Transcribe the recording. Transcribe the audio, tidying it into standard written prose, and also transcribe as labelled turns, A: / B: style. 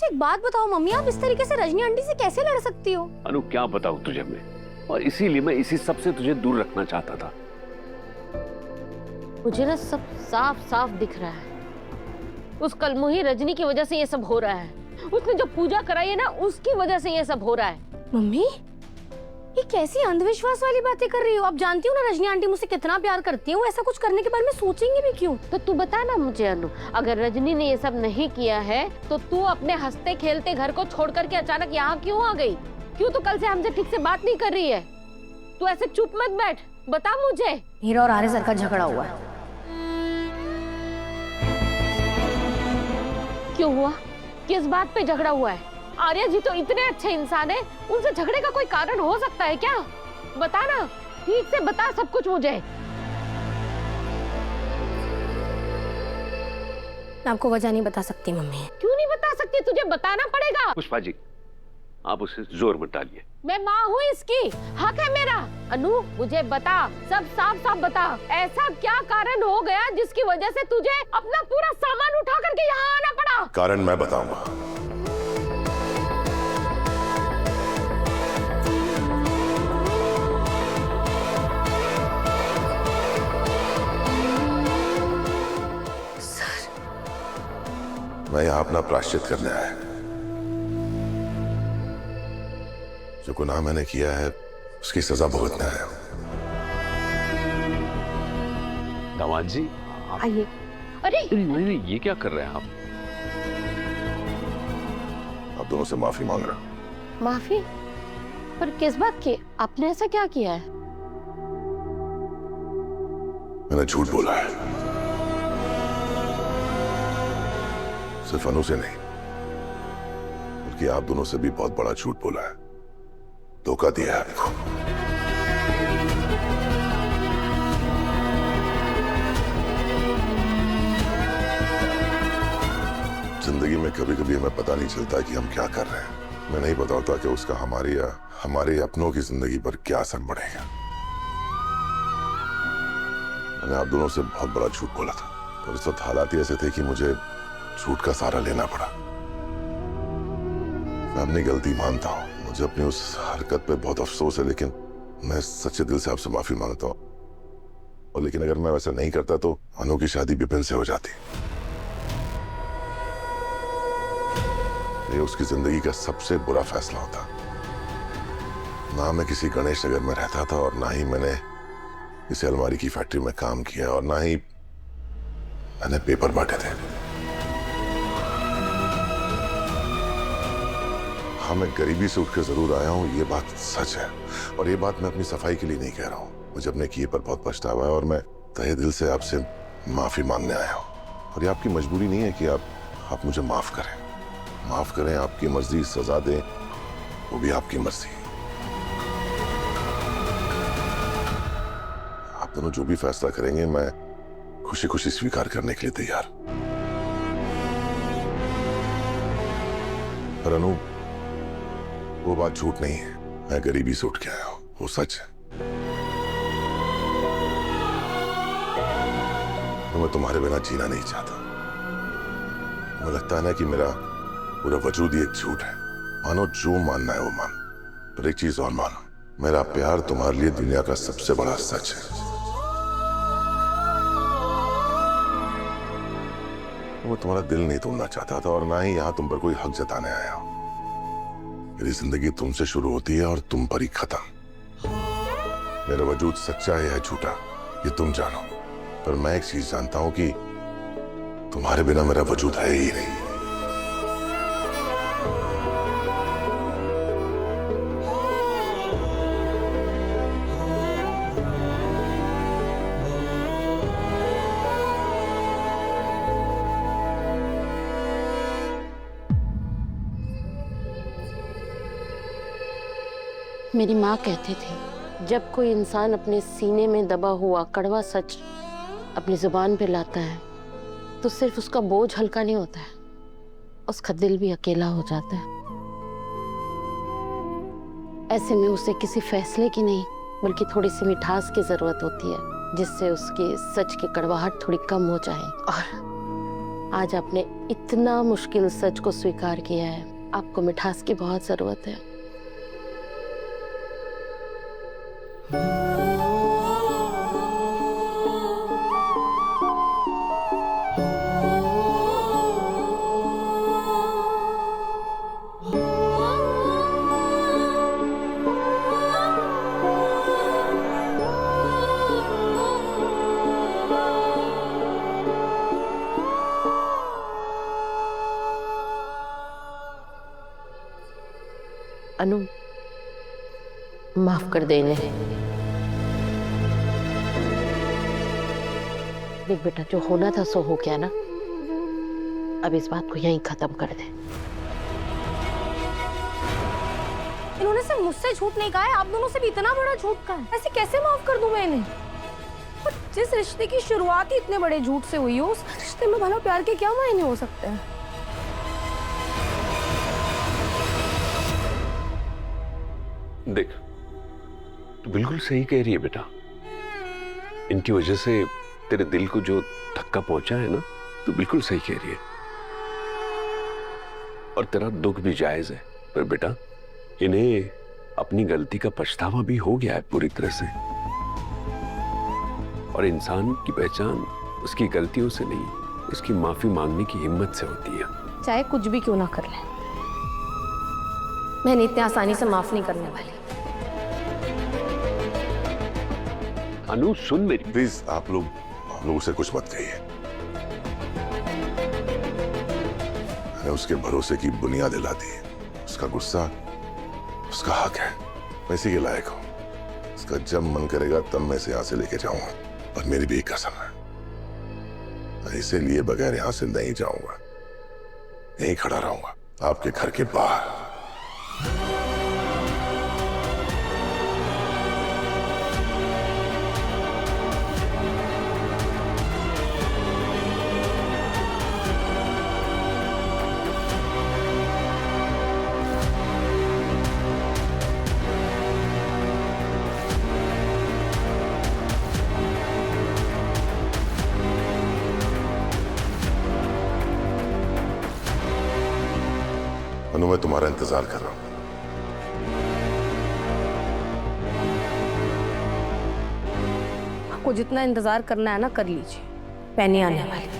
A: मुझे एक बात बताओ मम्मी, आप इस तरीके से रजनी आंटी से कैसे लड़ सकती हो?
B: अनु क्या बताऊं तुझे मैं, और इसीलिए मैं इसी सब से तुझे दूर रखना चाहता था।
C: मुझे ना सब साफ साफ दिख रहा है। उस कलमुही रजनी की वजह से ये सब हो रहा है। उसने जो पूजा कराई है ना, उसकी वजह से ये सब हो रहा है।
A: मम्मी ये कैसी अंधविश्वास वाली बातें कर रही हो? आप जानती हो ना रजनी आंटी मुझसे कितना प्यार करती है, वो ऐसा कुछ करने के बारे में सोचेंगे भी क्यों?
C: तो तू बता ना मुझे अनु, अगर रजनी ने ये सब नहीं किया है तो तू अपने हंसते खेलते घर को छोड़ करके अचानक यहाँ क्यों आ गई? क्यों तो कल से हमसे ठीक से बात नहीं कर रही है? तू ऐसे चुप मत बैठ, बता मुझे।
A: हीरा और आर्य सर का झगड़ा हुआ है।
C: क्यों हुआ? किस बात पे झगड़ा हुआ है? आर्या जी तो इतने अच्छे इंसान है, उनसे झगड़े का कोई कारण हो सकता है क्या? बता ना, ठीक से बता सब कुछ मुझे।
A: मैं आपको वजह नहीं बता सकती मम्मी।
C: क्यों नहीं बता सकती? तुझे बताना पड़ेगा।
B: पुष्पा जी आप उसे जोर मत डालिए।
C: मैं माँ हूँ इसकी, हक है मेरा। अनु मुझे बता, सब साफ साफ बता, ऐसा क्या कारण हो गया जिसकी वजह से तुझे अपना पूरा सामान उठा करके यहाँ आना पड़ा?
D: कारण मैं बताऊंगा। मैं यहां अपना प्रायश्चित करने आया। जो गुनाह मैंने किया है उसकी सजा भुगतने आया हूं।
B: दामाद जी
C: आइए। अरे
B: नहीं, ये क्या कर रहे हैं
D: आप दोनों से माफी मांग रहा हूं।
C: माफी? पर किस बात की? आपने ऐसा क्या किया है?
D: मैंने झूठ बोला है, सिर्फ अनु से नहीं बल्कि आप दोनों से भी बहुत बड़ा झूठ बोला है, धोखा दिया है आपको। जिंदगी में कभी कभी हमें पता नहीं चलता कि हम क्या कर रहे हैं। मैं नहीं बताता कि उसका हमारी या हमारे अपनों की जिंदगी पर क्या असर पड़ेगा। मैंने आप दोनों से बहुत बड़ा झूठ बोला था, पर उस वक्त हालात ही ऐसे थे कि मुझे झूठ का सहारा लेना पड़ा। मैं अपनी गलती मानता हूं, मुझे अपनी उस हरकत पे बहुत अफसोस है, लेकिन मैं सच्चे दिल से आपसे माफी मांगता हूं। और लेकिन अगर मैं वैसा नहीं करता तो अनु की शादी विपिन से हो जाती। ये उसकी जिंदगी का सबसे बुरा फैसला होता। ना मैं किसी गणेश नगर में रहता था और ना ही मैंने किसी अलमारी की फैक्ट्री में काम किया और ना ही मैंने पेपर बांटे थे। हाँ, मैं गरीबी से उठ कर जरूर आया हूँ, ये बात सच है। और ये बात मैं अपनी सफाई के लिए नहीं कह रहा हूँ। मुझे अपने किए पर बहुत पछतावा है और मैं तहे दिल से आपसे माफी मांगने आया हूँ। और ये आपकी मजबूरी नहीं है कि आप मुझे माफ करें। माफ करें, आपकी मर्जी, सजा दें, वो भी आपकी मर्जी। आप दोनों जो भी फैसला करेंगे मैं खुशी खुशी स्वीकार करने के लिए तैयार। पर अनु, वो बात झूठ नहीं है। मैं गरीबी से उठ के आया हूं, वो सच है। तो मैं तुम्हारे बिना जीना नहीं चाहता। मुझे लगता है ना कि मेरा पूरा वजूद ही एक झूठ है। मानो जो मानना है वो मान, पर एक चीज और मानो, मेरा प्यार तुम्हारे लिए दुनिया का सबसे बड़ा सच है। मैं तुम्हारा दिल नहीं तोड़ना चाहता था और ना ही यहां तुम पर कोई हक जताने आया हूं। मेरी जिंदगी तुमसे शुरू होती है और तुम पर ही खत्म। मेरा वजूद सच्चा है या झूठा ये तुम जानो, पर मैं एक चीज जानता हूं कि तुम्हारे बिना मेरा वजूद है ही नहीं।
C: मेरी माँ कहती थी, जब कोई इंसान अपने सीने में दबा हुआ कड़वा सच अपनी जुबान पे लाता है तो सिर्फ उसका बोझ हल्का नहीं होता है, उसका दिल भी अकेला हो जाता है। ऐसे में उसे किसी फैसले की नहीं बल्कि थोड़ी सी मिठास की जरूरत होती है, जिससे उसकी सच की कड़वाहट थोड़ी कम हो जाए आज आपने इतना मुश्किल सच को स्वीकार किया है। आपको मिठास की बहुत जरूरत है। अनु, माफ कर दे इन्हें। देख बेटा, जो होना था सो हो गया ना। अब इस बात को यहीं खत्म कर दे।
A: इन्होंने सिर्फ मुझसे झूठ नहीं कहा है, आप दोनों से भी इतना बड़ा झूठ कहा है। ऐसे कैसे माफ कर दूं मैं इन्हें? और जिस रिश्ते की शुरुआत ही इतने बड़े झूठ से हुई हो, उस रिश्ते में भला प्यार के क्या मायने हो सकते हैं?
B: देख, तू बिल्कुल सही कह रही है बेटा। इनकी वजह से तेरे दिल को जो धक्का पहुंचा है ना, तू बिल्कुल सही कह रही है। और तेरा दुख भी जायज है, पर बेटा इन्हें अपनी गलती का पछतावा भी हो गया है पूरी तरह से। और इंसान की पहचान उसकी गलतियों से नहीं, उसकी माफी मांगने की हिम्मत से होती है।
A: चाहे कुछ भी क्यों ना कर ले, मैं इतनी आसानी से माफ नहीं करने वाली।
B: अनु सुन मेरी।
D: प्लीज आप लोग उसे कुछ मत कहिए। मैंने उसके भरोसे की बुनियाद हिला दी। उसका गुस्सा उसका हक है, मैं इसी के लायक हूं। उसका जब मन करेगा तब मैं इसे यहां से लेके जाऊंगा। और मेरी भी एक कसम है, मैं इसे लिए बगैर यहां से नहीं जाऊंगा। यहीं खड़ा रहूंगा आपके घर के बाहर। अनु, मैं तुम्हारा इंतजार कर रहा हूं।
A: आपको जितना इंतजार करना है ना, कर लीजिए। पैनी आने वाली।